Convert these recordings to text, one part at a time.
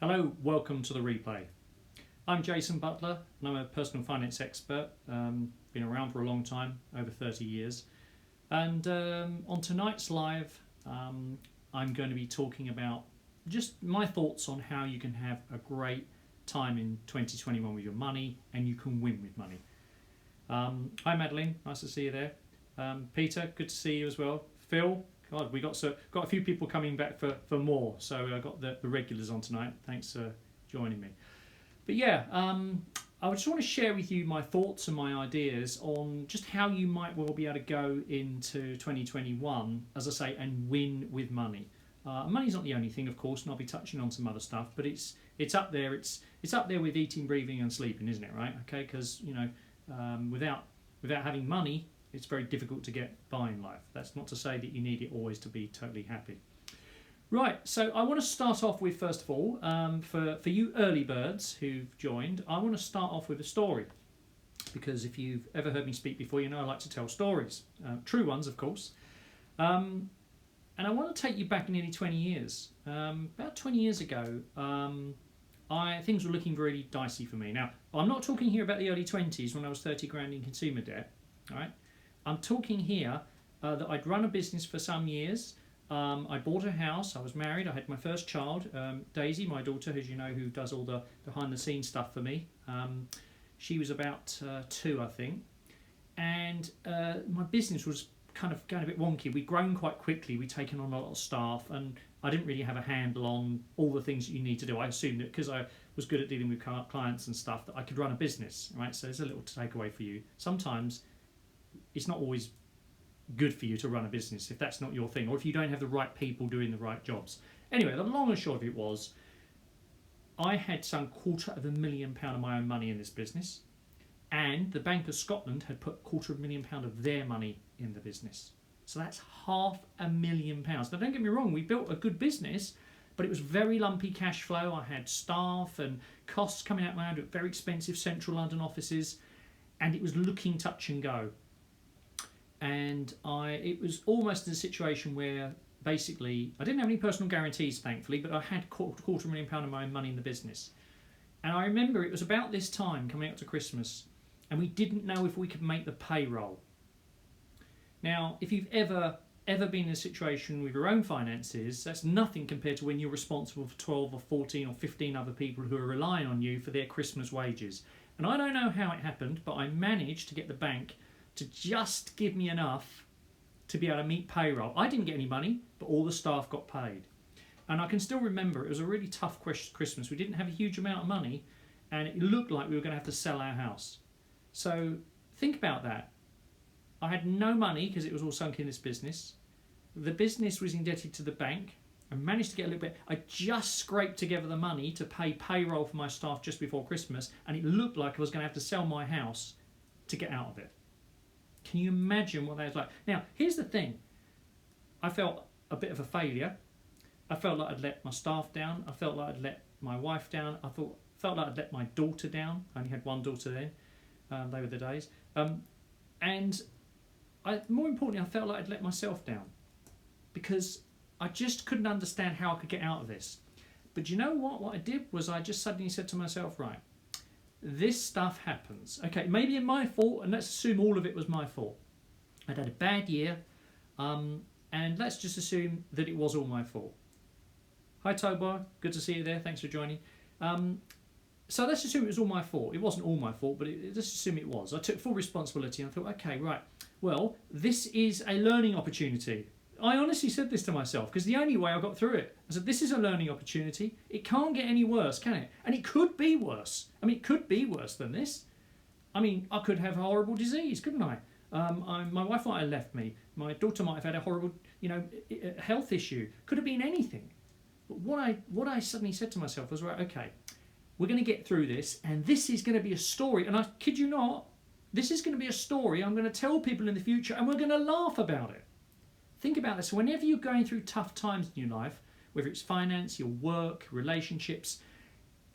Hello, welcome to the replay. I'm Jason Butler and I'm a personal finance expert, been around for a long time, over 30 years. And on tonight's live, I'm going to be talking about just my thoughts on how you can have a great time in 2021 with your money and you can win with money. Hi Madeline, nice to see you there. Peter, good to see you as well. Phil, God, we got a few people coming back for more, so I got the regulars on tonight. Thanks for joining me. But yeah, I just want to share with you my thoughts and my ideas on just how you might well be able to go into 2021, as I say, and win with money. Money's not the only thing, of course, and I'll be touching on some other stuff, but it's up there. It's up there with eating, breathing, and sleeping, isn't it? Right? Okay, because without having money, it's very difficult to get by in life. That's not to say that you need it always to be totally happy. Right, so I want to start off with, first of all, for you early birds who've joined, I want to start off with a story. Because if you've ever heard me speak before, you know I like to tell stories. True ones, of course. And I want to take you back nearly 20 years. About 20 years ago, things were looking really dicey for me. Now, I'm not talking here about the early 20s when I was 30 grand in consumer debt. All right? I'm talking here that I'd run a business for some years. I bought a house, I was married, I had my first child, Daisy, my daughter, as you know, who does all the behind the scenes stuff for me. She was about 2, I think. And my business was kind of going a bit wonky. We'd grown quite quickly, we'd taken on a lot of staff, and I didn't really have a handle on all the things that you need to do. I assumed that because I was good at dealing with clients and stuff, that I could run a business, right? So there's a little takeaway for you. Sometimes it's not always good for you to run a business if that's not your thing, or if you don't have the right people doing the right jobs. Anyway, the long and short of it was, I had some £250,000 of my own money in this business, and the Bank of Scotland had put £250,000 of their money in the business. So that's £500,000. Now don't get me wrong, we built a good business, but it was very lumpy cash flow. I had staff and costs coming out my own at very expensive central London offices, and it was looking touch and go. And it was almost in a situation where basically I didn't have any personal guarantees, thankfully, but I had £250,000 of my own money in the business. And I remember it was about this time coming up to Christmas, and we didn't know if we could make the payroll. Now, if you've ever been in a situation with your own finances, that's nothing compared to when you're responsible for 12 or 14 or 15 other people who are relying on you for their Christmas wages. And I don't know how it happened, but I managed to get the bank to just give me enough to be able to meet payroll. I didn't get any money, but all the staff got paid. And I can still remember it was a really tough Christmas. We didn't have a huge amount of money, and it looked like we were going to have to sell our house. So think about that. I had no money because it was all sunk in this business. The business was indebted to the bank. I managed to get a little bit. I just scraped together the money to pay payroll for my staff just before Christmas, and it looked like I was going to have to sell my house to get out of it. Can you imagine what that was like? Now, here's the thing. I felt a bit of a failure. I felt like I'd let my staff down. I felt like I'd let my wife down. I felt like I'd let my daughter down. I only had one daughter then. They were the days. And more importantly, I felt like I'd let myself down because I just couldn't understand how I could get out of this. But you know what? What I did was I just suddenly said to myself, right, this stuff happens. Okay, maybe it's my fault, and let's assume all of it was my fault. I'd had a bad year, and let's just assume that it was all my fault. Hi Tobar, good to see you there, thanks for joining. So let's assume it was all my fault. It wasn't all my fault, but let's assume it was. I took full responsibility and I thought, okay, right, well, this is a learning opportunity. I honestly said this to myself because the only way I got through it. I said, this is a learning opportunity. It can't get any worse, can it? And it could be worse. I mean, it could be worse than this. I mean, I could have a horrible disease, couldn't I? My wife might have left me. My daughter might have had a horrible, health issue. Could have been anything. But what I suddenly said to myself was, right, okay, we're going to get through this, and this is going to be a story. And I kid you not, this is going to be a story I'm going to tell people in the future, and we're going to laugh about it. Think about this. Whenever you're going through tough times in your life, whether it's finance, your work, relationships,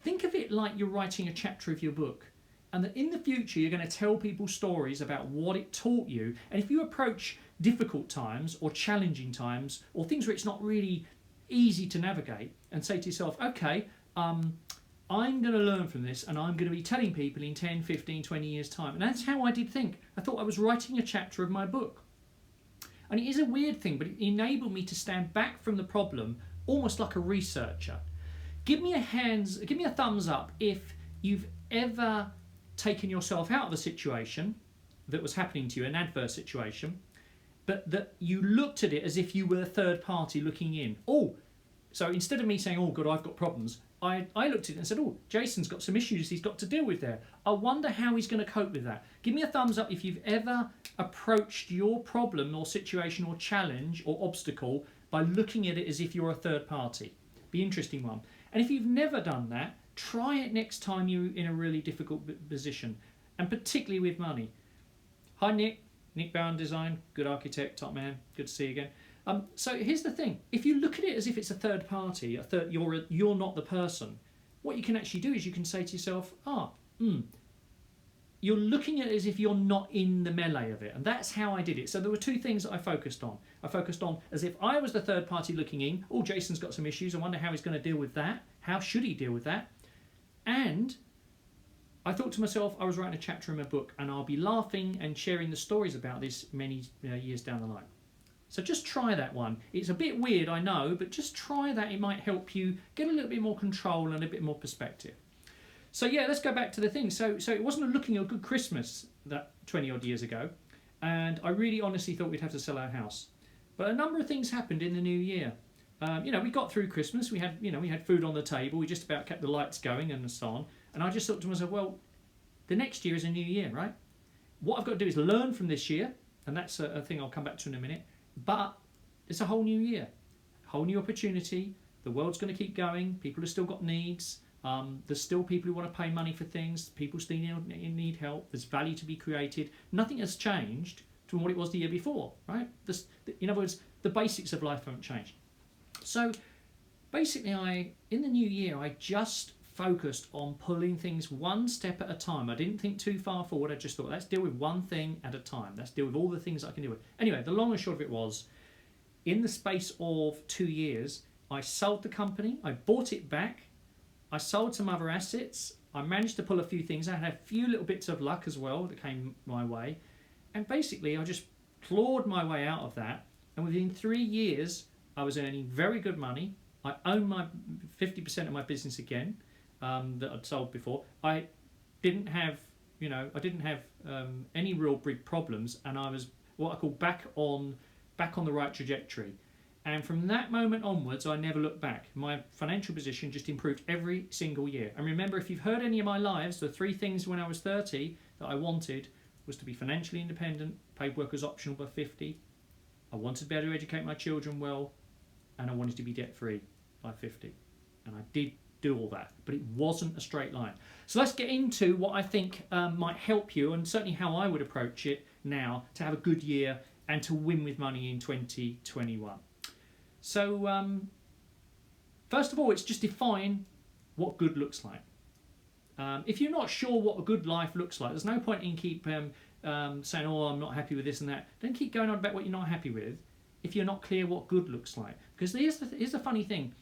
think of it like you're writing a chapter of your book. And that in the future, you're going to tell people stories about what it taught you. And if you approach difficult times or challenging times or things where it's not really easy to navigate and say to yourself, okay, I'm going to learn from this, and I'm going to be telling people in 10, 15, 20 years' time. And that's how I did think. I thought I was writing a chapter of my book. And it is a weird thing, but it enabled me to stand back from the problem almost like a researcher. Give me a thumbs up if you've ever taken yourself out of a situation that was happening to you, an adverse situation, but that you looked at it as if you were a third party looking in. So instead of me saying, oh God, I've got problems, I looked at it and said, oh, Jason's got some issues he's got to deal with there. I wonder how he's going to cope with that. Give me a thumbs up if you've ever approached your problem or situation or challenge or obstacle by looking at it as if you're a third party. Be an interesting one. And if you've never done that, try it next time you're in a really difficult position, and particularly with money. Hi Nick Bowen Design, good architect, top man, good to see you again. So here's the thing: if you look at it as if it's a third party, you're not the person. What you can actually do is you can say to yourself, you're looking at it as if you're not in the melee of it, and that's how I did it. So there were two things that I focused on. I focused on as if I was the third party looking in. Oh, Jason's got some issues. I wonder how he's going to deal with that. How should he deal with that? And I thought to myself, I was writing a chapter in my book, and I'll be laughing and sharing the stories about this many years down the line. So just try that one. It's a bit weird, I know, but just try that. It might help you get a little bit more control and a bit more perspective. So yeah, let's go back to the thing. So it wasn't looking a good Christmas that 20 odd years ago, and I really honestly thought we'd have to sell our house. But a number of things happened in the new year. We got through Christmas. We had food on the table. We just about kept the lights going and so on. And I just thought to myself, well, the next year is a new year, right? What I've got to do is learn from this year, and that's a thing I'll come back to in a minute. But it's a whole new year, whole new opportunity. The world's going to keep going. People have still got needs. There's still people who want to pay money for things. People still need help. There's value to be created. Nothing has changed from what it was the year before, right? In other words, the basics of life haven't changed. So basically, in the new year, I just focused on pulling things one step at a time. I didn't think too far forward. I just thought, let's deal with one thing at a time. Let's deal with all the things I can deal with. Anyway, the long and short of it was, in the space of 2 years, I sold the company. I bought it back. I sold some other assets. I managed to pull a few things. I had a few little bits of luck as well that came my way. And basically, I just clawed my way out of that. And within 3 years, I was earning very good money. I owned my 50% of my business again that I'd sold before. I didn't have any real big problems, and I was what I call back on the right trajectory. And from that moment onwards, I never looked back. My financial position just improved every single year. And remember, if you've heard any of my lives, the 3 things when I was 30 that I wanted was to be financially independent, paid work as optional by 50. I wanted to be able to educate my children well, and I wanted to be debt-free by 50. And I did do all that, but it wasn't a straight line. So let's get into what I think might help you, and certainly how I would approach it now to have a good year and to win with money in 2021. So first of all, it's just define what good looks like. If you're not sure what a good life looks like, there's no point in keep saying, oh, I'm not happy with this and that. Don't keep going on about what you're not happy with if you're not clear what good looks like. Because here's the funny thing.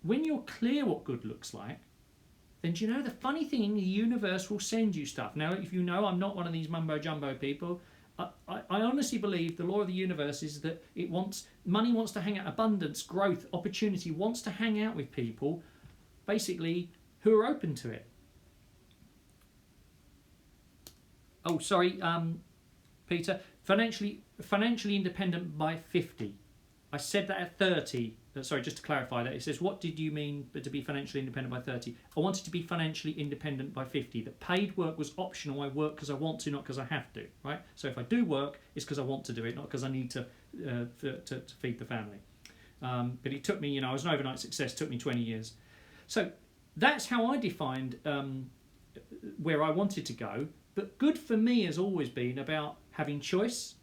When you're clear what good looks like, then do you know the funny thing, the universe will send you stuff. Now, if you know I'm not one of these mumbo-jumbo people, I honestly believe the law of the universe is that money wants to hang out, abundance, growth, opportunity, wants to hang out with people, basically, who are open to it. Oh, sorry, Peter. Financially independent by 50. I said that at 30. Sorry, just to clarify that. It says, what did you mean to be financially independent by 30? I wanted to be financially independent by 50. That paid work was optional. I work because I want to, not because I have to. Right? So if I do work, it's because I want to do it, not because I need to feed the family. But it took me, I was an overnight success. It took me 20 years. So that's how I defined where I wanted to go. But good for me has always been about having choice,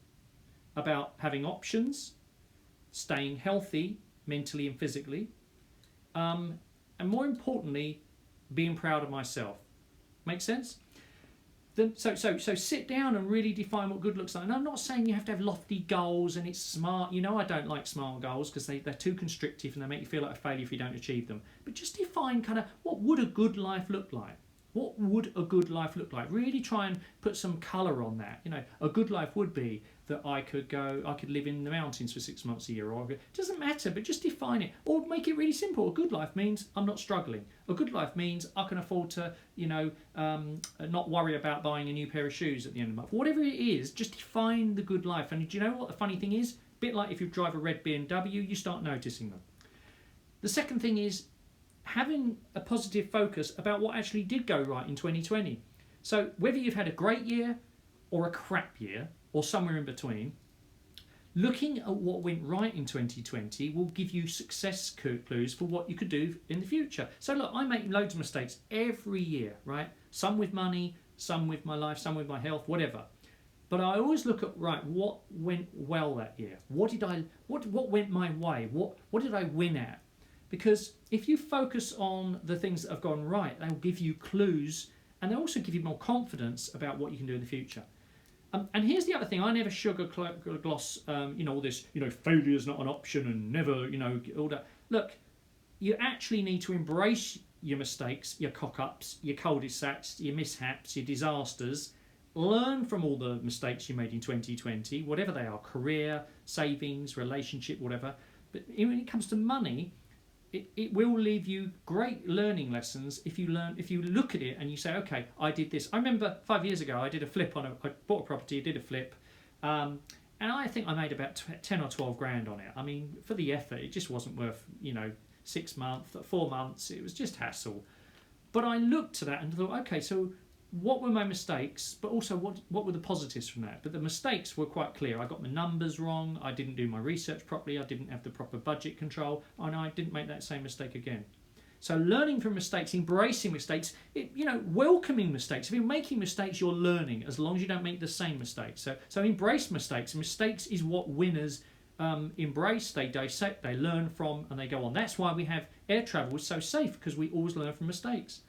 about having options, staying healthy mentally and physically, and more importantly, being proud of myself. Make sense? So sit down and really define what good looks like. And I'm not saying you have to have lofty goals and it's smart. You know, I don't like smart goals because they're too constrictive and they make you feel like a failure if you don't achieve them. But just define kind of what would a good life look like. What would a good life look like? Really try and put some colour on that. You know, a good life would be that I could live in the mountains for 6 months a year, or it doesn't matter, but just define it, or make it really simple. A good life means I'm not struggling. A good life means I can afford to, not worry about buying a new pair of shoes at the end of the month. Whatever it is, just define the good life. And do you know what the funny thing is? A bit like if you drive a red BMW, you start noticing them. The second thing is having a positive focus about what actually did go right in 2020. So whether you've had a great year or a crap year or somewhere in between, looking at what went right in 2020 will give you success clues for what you could do in the future. So look, I make loads of mistakes every year, right? Some with money, some with my life, some with my health, whatever. But I always look at, right, what went well that year? What went my way? What did I win at? Because if you focus on the things that have gone right, they'll give you clues and they'll also give you more confidence about what you can do in the future. And here's the other thing, I never gloss, all this, failure is not an option and never, all that. Look, you actually need to embrace your mistakes, your cock-ups, your cul-de-sacs, your mishaps, your disasters. Learn from all the mistakes you made in 2020, whatever they are, career, savings, relationship, whatever. But when it comes to money, it will leave you great learning lessons if you look at it and you say, okay, I did this. I remember 5 years ago I did a flip I bought a property, did a flip, and I think I made about 10 or 12 grand on it. I mean, for the effort, it just wasn't worth 6 months, 4 months. It was just hassle. But I looked at that and thought, okay, so what were my mistakes, but also what were the positives from that? But the mistakes were quite clear. I got my numbers wrong, I didn't do my research properly, I didn't have the proper budget control, and I didn't make that same mistake again. So learning from mistakes, embracing mistakes, welcoming mistakes. If you're making mistakes, you're learning, as long as you don't make the same mistakes. So embrace mistakes. Mistakes is what winners embrace, they dissect, they learn from, and they go on. That's why we have air travel is so safe, because we always learn from mistakes.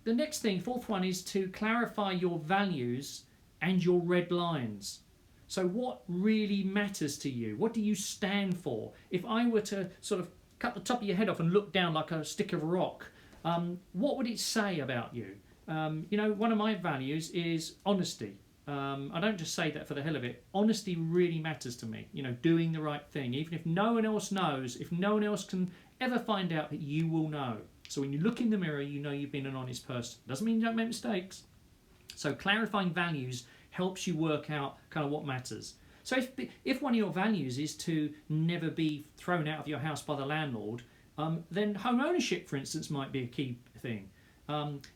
The next thing, fourth one, is to clarify your values and your red lines. So what really matters to you? What do you stand for? If I were to sort of cut the top of your head off and look down like a stick of rock, what would it say about you? One of my values is honesty. I don't just say that for the hell of it. Honesty really matters to me. Doing the right thing. Even if no one else knows, if no one else can ever find out, that you will know. So when you look in the mirror, you know you've been an honest person. Doesn't mean you don't make mistakes. So clarifying values helps you work out kind of what matters. So if one of your values is to never be thrown out of your house by the landlord, then home ownership, for instance, might be a key thing.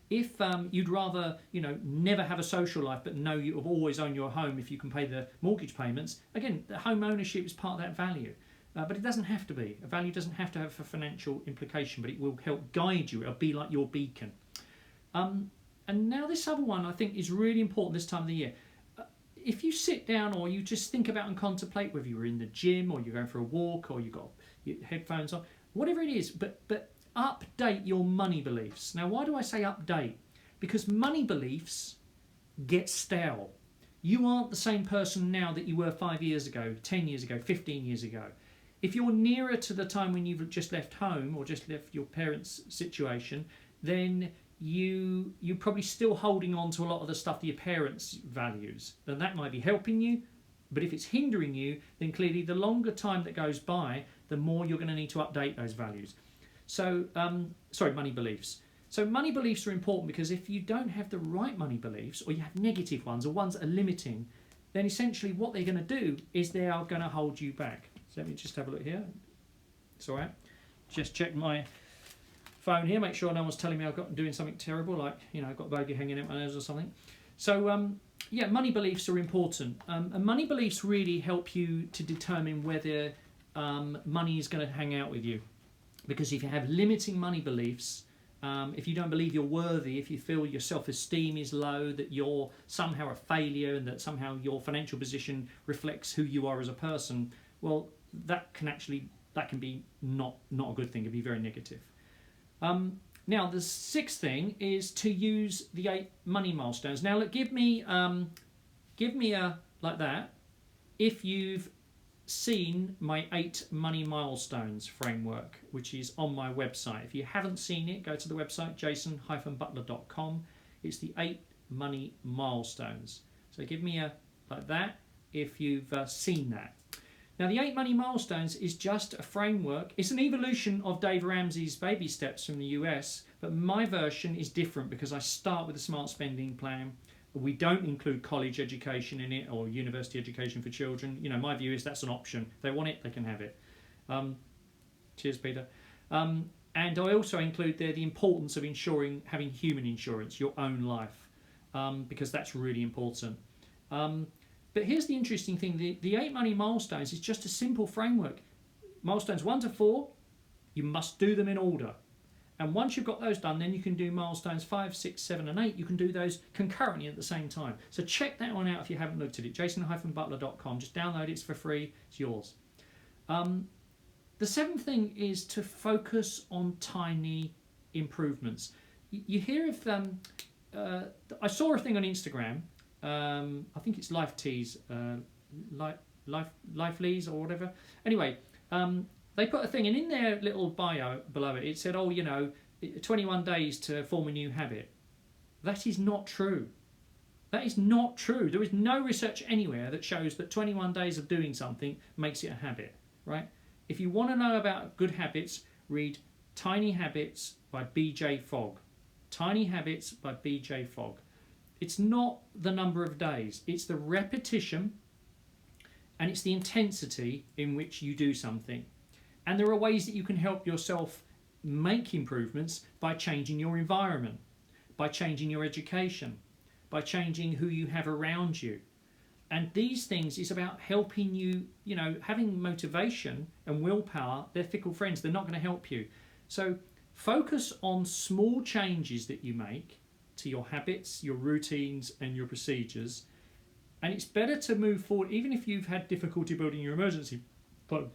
If you'd rather, never have a social life, but know you will always own your home if you can pay the mortgage payments, again, the home ownership is part of that value. But it doesn't have to be. A value doesn't have to have a financial implication, but it will help guide you. It'll be like your beacon. And now this other one I think is really important this time of the year. If you sit down or you just think about and contemplate, whether you're in the gym or you're going for a walk or you've got your headphones on, whatever it is, but update your money beliefs. Now, why do I say update? Because money beliefs get stale. You aren't the same person now that you were 5 years ago, 10 years ago, 15 years ago. If you're nearer to the time when you've just left home or just left your parents' situation, then you're probably still holding on to a lot of the stuff that your parents' values. And that might be helping you, but if it's hindering you, then clearly the longer time that goes by, the more you're going to need to update those values. So, money beliefs. So money beliefs are important because if you don't have the right money beliefs, or you have negative ones, or ones that are limiting, then essentially what they're going to do is they are going to hold you back. So let me just have a look here. It's all right. Just check my phone here, make sure no one's telling me I've got doing something terrible, like I've got a bogey hanging out my nose or something. So money beliefs are important, and money beliefs really help you to determine whether money is going to hang out with you. Because if you have limiting money beliefs, if you don't believe you're worthy, if you feel your self-esteem is low, that you're somehow a failure, and that somehow your financial position reflects who you are as a person, well, that can be not a good thing. It can be very negative. Now, the sixth thing is to use the 8 money milestones. Now, look, give me a like that if you've seen my 8 money milestones framework, which is on my website. If you haven't seen it, go to the website jason-butler.com. It's the 8 money milestones. So give me a like that if you've seen that. Now, the 8 money milestones is just a framework. It's an evolution of Dave Ramsey's baby steps from the US, but my version is different because I start with a smart spending plan. We don't include college education in it or university education for children. You know, my view is that's an option. If they want it, they can have it. Cheers, Peter. And I also include there the importance of having human insurance, your own life, because that's really important. But here's the interesting thing. The 8 money milestones is just a simple framework. Milestones 1 to 4, you must do them in order. And once you've got those done, then you can do milestones 5, 6, 7 and 8. You can do those concurrently at the same time. So check that one out if you haven't looked at it. jason-butler.com. Just download it. It's for free. It's yours. The 7th thing is to focus on tiny improvements. You hear of... I saw a thing on Instagram. I think it's Life Teas, Life Lees or whatever. Anyway, they put a thing, and in their little bio below it, it said, 21 days to form a new habit. That is not true. That is not true. There is no research anywhere that shows that 21 days of doing something makes it a habit, right? If you want to know about good habits, read Tiny Habits by B.J. Fogg. Tiny Habits by B.J. Fogg. It's not the number of days, it's the repetition and it's the intensity in which you do something. And there are ways that you can help yourself make improvements by changing your environment, by changing your education, by changing who you have around you. And these things is about helping you, having motivation and willpower. They're fickle friends, they're not going to help you. So focus on small changes that you make to your habits, your routines and your procedures. And it's better to move forward even if you've had difficulty building your emergency plan.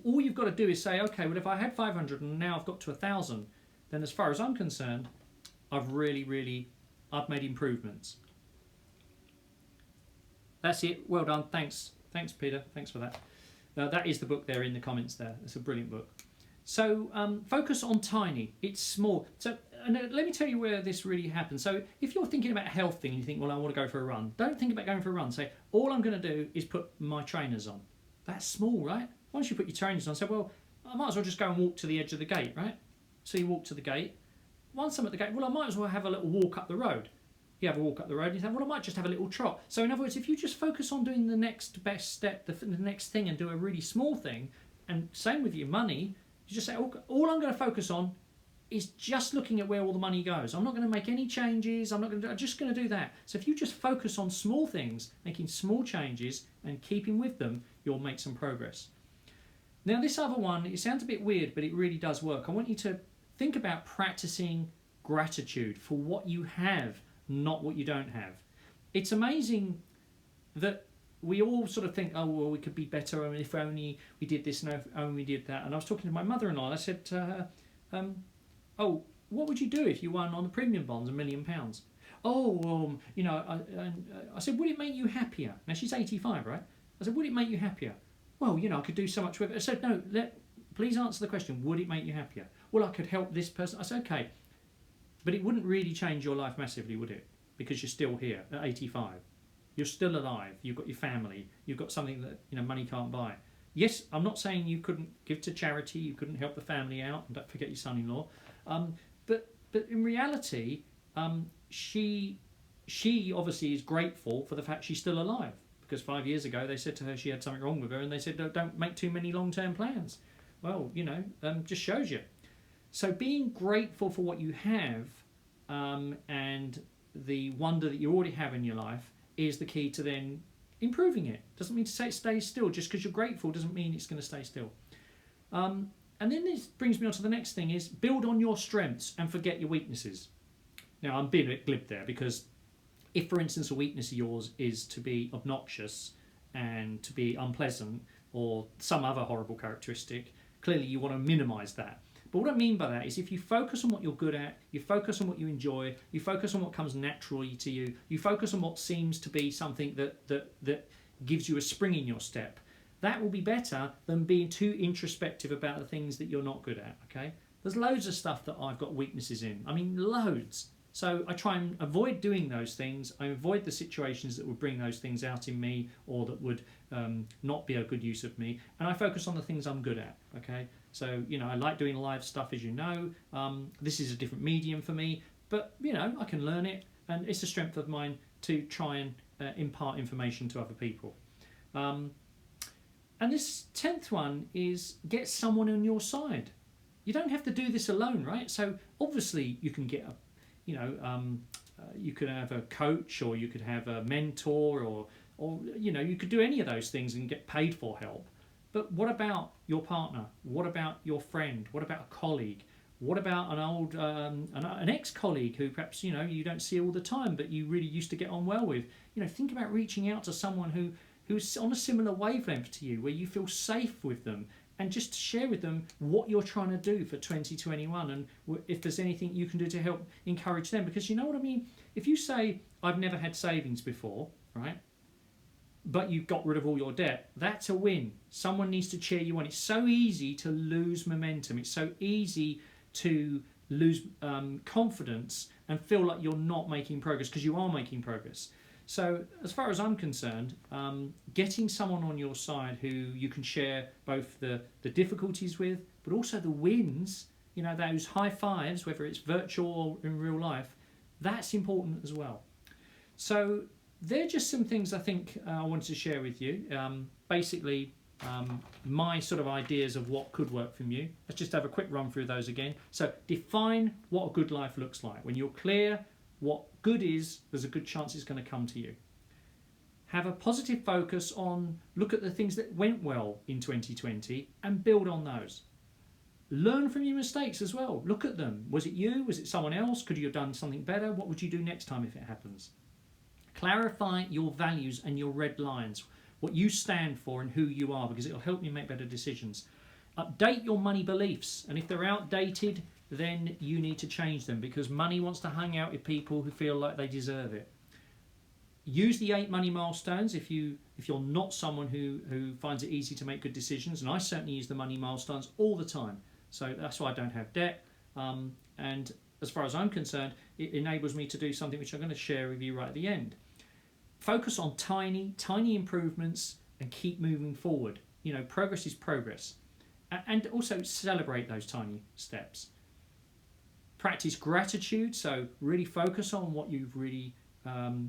All you've got to do is say, okay, well, if I had 500 and now I've got to 1,000, then as far as I'm concerned, I've made improvements. That's it. Well done. Thanks, Peter. Thanks for that. That is the book there in the comments there. It's a brilliant book. So focus on tiny. It's small. So let me tell you where this really happens. So if you're thinking about a health thing and you think, well, I want to go for a run, don't think about going for a run. Say, all I'm going to do is put my trainers on. That's small, right? Once you put your trainers on, say, well, I might as well just go and walk to the edge of the gate, right? So you walk to the gate. Once I'm at the gate, well, I might as well have a little walk up the road. You have a walk up the road and you think, well, I might just have a little trot. So in other words, if you just focus on doing the next best step, the next thing, and do a really small thing, and same with your money, you just say, all I'm going to focus on is just looking at where all the money goes. I'm not going to make any changes. I'm just going to do that. So if you just focus on small things, making small changes and keeping with them, you'll make some progress. Now this other one, it sounds a bit weird, but it really does work. I want you to think about practicing gratitude for what you have, not what you don't have. It's amazing that we all sort of think, oh, well, we could be better, and if only we did this and if only we did that. And I was talking to my mother-in-law, and I said to her, what would you do if you won on the premium bonds £1 million? I said, would it make you happier? Now, she's 85, right? I said, would it make you happier? Well, I could do so much with it. I said, no, please answer the question, would it make you happier? Well, I could help this person. I said, okay, but it wouldn't really change your life massively, would it? Because you're still here at 85. You're still alive. You've got your family. You've got something that money can't buy. Yes, I'm not saying you couldn't give to charity. You couldn't help the family out. And don't forget your son-in-law. But in reality, she obviously is grateful for the fact she's still alive. Because 5 years ago they said to her she had something wrong with her, and they said, don't make too many long-term plans. Well, just shows you. So being grateful for what you have and the wonder that you already have in your life is the key to then improving it. Doesn't mean to say it stays still. Just because you're grateful doesn't mean it's going to stay still. And then this brings me on to the next thing is build on your strengths and forget your weaknesses. Now, I'm being a bit glib there because if, for instance, a weakness of yours is to be obnoxious and to be unpleasant or some other horrible characteristic, clearly you want to minimise that. But what I mean by that is if you focus on what you're good at, you focus on what you enjoy, you focus on what comes naturally to you, you focus on what seems to be something that gives you a spring in your step, that will be better than being too introspective about the things that you're not good at, okay? There's loads of stuff that I've got weaknesses in. I mean, loads. So I try and avoid doing those things. I avoid the situations that would bring those things out in me or that would not be a good use of me. And I focus on the things I'm good at, okay? So, you know, I like doing live stuff, as you know. This is a different medium for me, but, you know, I can learn it. And it's a strength of mine to try and impart information to other people. And this 10th one is get someone on your side. You don't have to do this alone, right? So obviously you can get a, you know, you could have a coach, or you could have a mentor, or you know, you could do any of those things and get paid for help. But what about your partner? What about your friend? What about a colleague? What about an old, an ex-colleague who perhaps, you know, you don't see all the time, but you really used to get on well with? You know, think about reaching out to someone who's on a similar wavelength to you, where you feel safe with them, and just share with them what you're trying to do for 2021 and if there's anything you can do to help encourage them. Because you know what I mean? If you say, I've never had savings before, right? But you've got rid of all your debt, that's a win. Someone needs to cheer you on. It's so easy to lose momentum. It's so easy to lose confidence and feel like you're not making progress, because you are making progress. So as far as I'm concerned, getting someone on your side who you can share both the difficulties with, but also the wins, you know, those high fives, whether it's virtual or in real life, that's important as well. So they're just some things I think I wanted to share with you. Basically, my sort of ideas of what could work for you. Let's just have a quick run through those again. So define what a good life looks like. When you're clear what good is, there's a good chance it's going to come to you. Have a positive focus on, look at the things that went well in 2020 and build on those. Learn from your mistakes as well. Look at them. Was it you? Was it someone else? Could you have done something better? What would you do next time if it happens? Clarify your values and your red lines, what you stand for and who you are, because it'll help you make better decisions. Update your money beliefs, and if they're outdated, then you need to change them, because money wants to hang out with people who feel like they deserve it. Use the 8 money milestones if you're not someone who finds it easy to make good decisions, and I certainly use the money milestones all the time. So that's why I don't have debt. And as far as I'm concerned, it enables me to do something which I'm going to share with you right at the end. Focus on tiny improvements and keep moving forward. You know, progress is progress. And also celebrate those tiny steps. Practice gratitude, so really focus on what you've really,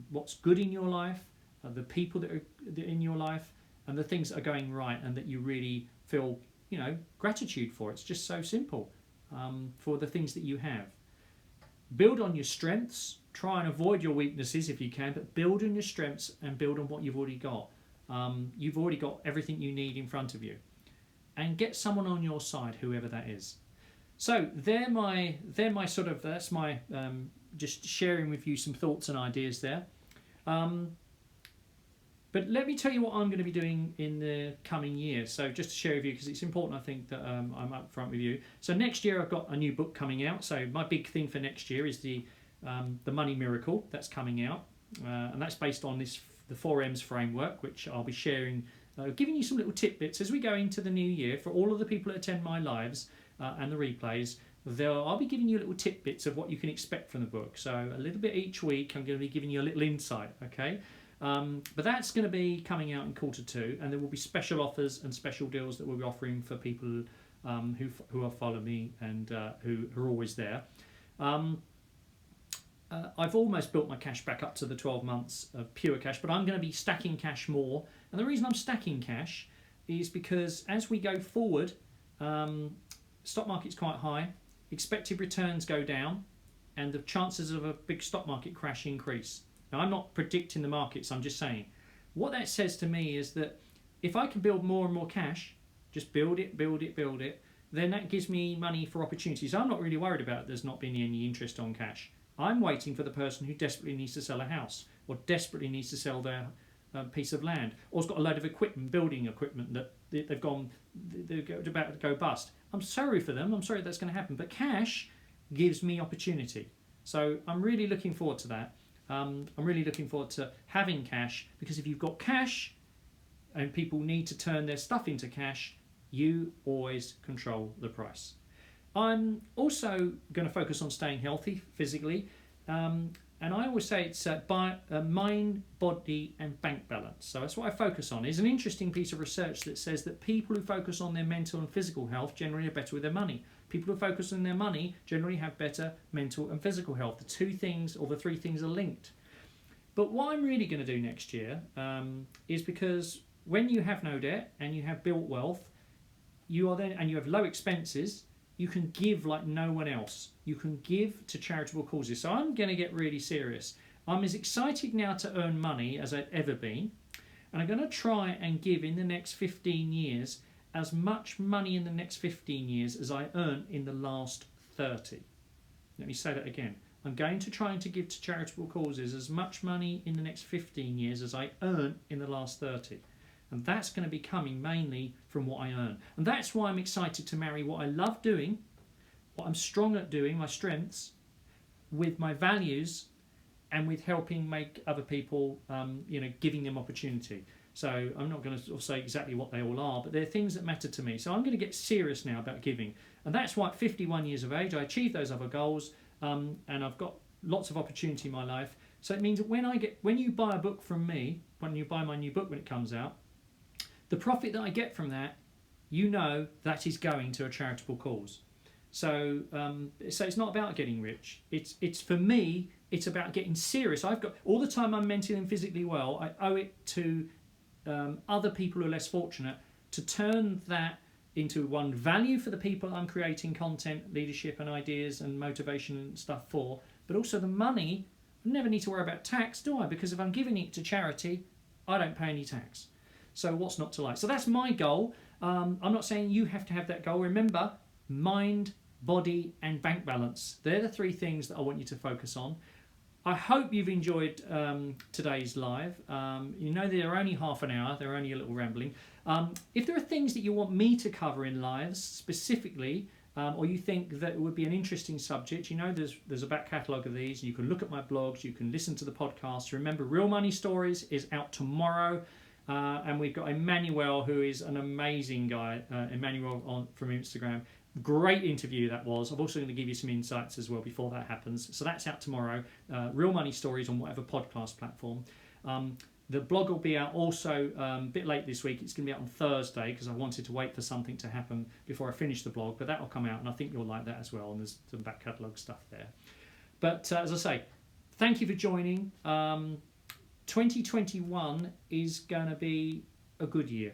what's good in your life, the people that are in your life, and the things that are going right, and that you really feel, you know, gratitude for. It's just so simple, for the things that you have. Build on your strengths. Try and avoid your weaknesses if you can, but build on your strengths and build on what you've already got. You've already got everything you need in front of you, and get someone on your side, whoever that is. So they're my sort of, that's my just sharing with you some thoughts and ideas there. But let me tell you what I'm going to be doing in the coming year. So just to share with you, because it's important, I think, that I'm up front with you. So next year I've got a new book coming out. So my big thing for next year is the Money Miracle that's coming out, and that's based on the 4M's framework, which I'll be sharing, giving you some little tidbits as we go into the new year for all of the people that attend my lives. And the replays, I'll be giving you little tidbits of what you can expect from the book. So a little bit each week, I'm going to be giving you a little insight, okay? But that's going to be coming out in Q2, and there will be special offers and special deals that we'll be offering for people who are following me and who are always there. I've almost built my cash back up to the 12 months of pure cash, but I'm going to be stacking cash more. And the reason I'm stacking cash is because as we go forward, stock market's quite high, expected returns go down, and the chances of a big stock market crash increase. Now, I'm not predicting the markets, I'm just saying. What that says to me is that if I can build more and more cash, just build it, then that gives me money for opportunities. I'm not really worried about there's not been any interest on cash. I'm waiting for the person who desperately needs to sell a house, or desperately needs to sell their piece of land, or has got a load of equipment, building equipment that they've gone, they're about to go bust. I'm sorry for them. I'm sorry that's going to happen. But cash gives me opportunity. So I'm really looking forward to that. I'm really looking forward to having cash, because if you've got cash and people need to turn their stuff into cash, you always control the price. I'm also going to focus on staying healthy physically. And I always say it's by mind, body and bank balance. So that's what I focus on. There's an interesting piece of research that says that people who focus on their mental and physical health generally are better with their money. People who focus on their money generally have better mental and physical health. The two things, or the three things, are linked. But what I'm really going to do next year is, because when you have no debt and you have built wealth, you are then, and you have low expenses, you can give like no one else. You can give to charitable causes. So I'm going to get really serious. I'm as excited now to earn money as I've ever been. And I'm going to try and give in the next 15 years as much money in the next 15 years as I earned in the last 30. Let me say that again. I'm going to try to give to charitable causes as much money in the next 15 years as I earned in the last 30. And that's going to be coming mainly from what I earn. And that's why I'm excited to marry what I love doing, what I'm strong at doing, my strengths, with my values, and with helping make other people, giving them opportunity. So I'm not going to say exactly what they all are, but they're things that matter to me. So I'm going to get serious now about giving. And that's why at 51 years of age, I achieved those other goals, and I've got lots of opportunity in my life. So it means that when you buy a book from me, when you buy my new book when it comes out, the profit that I get from that, that is going to a charitable cause. So it's not about getting rich. It's for me, it's about getting serious. I've got all the time I'm mentally and physically well. I owe it to other people who are less fortunate to turn that into one, value for the people I'm creating content, leadership and ideas and motivation and stuff for, but also the money. I never need to worry about tax, do I? Because if I'm giving it to charity, I don't pay any tax. So what's not to like? So that's my goal. I'm not saying you have to have that goal. Remember, mind, body and bank balance. They're the three things that I want you to focus on. I hope you've enjoyed today's live. They're only half an hour. They're only a little rambling. If there are things that you want me to cover in lives specifically, or you think that it would be an interesting subject, there's a back catalogue of these. You can look at my blogs. You can listen to the podcast. Remember, Real Money Stories is out tomorrow. And we've got Emmanuel, who is an amazing guy, Emmanuel from Instagram. Great interview that was. I'm also going to give you some insights as well before that happens. So that's out tomorrow. Real Money Stories on whatever podcast platform. The blog will be out also a bit late this week. It's going to be out on Thursday because I wanted to wait for something to happen before I finish the blog. But that will come out, and I think you'll like that as well. And there's some back catalogue stuff there. But as I say, thank you for joining. 2021 is going to be a good year,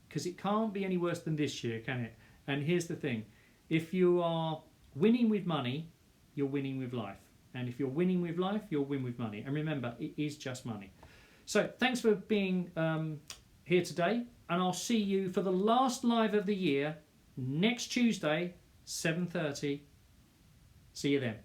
because it can't be any worse than this year, can it? And here's the thing. If you are winning with money, you're winning with life. And if you're winning with life, you'll win with money. And remember, it is just money. So thanks for being here today. And I'll see you for the last live of the year next Tuesday, 7:30. See you then.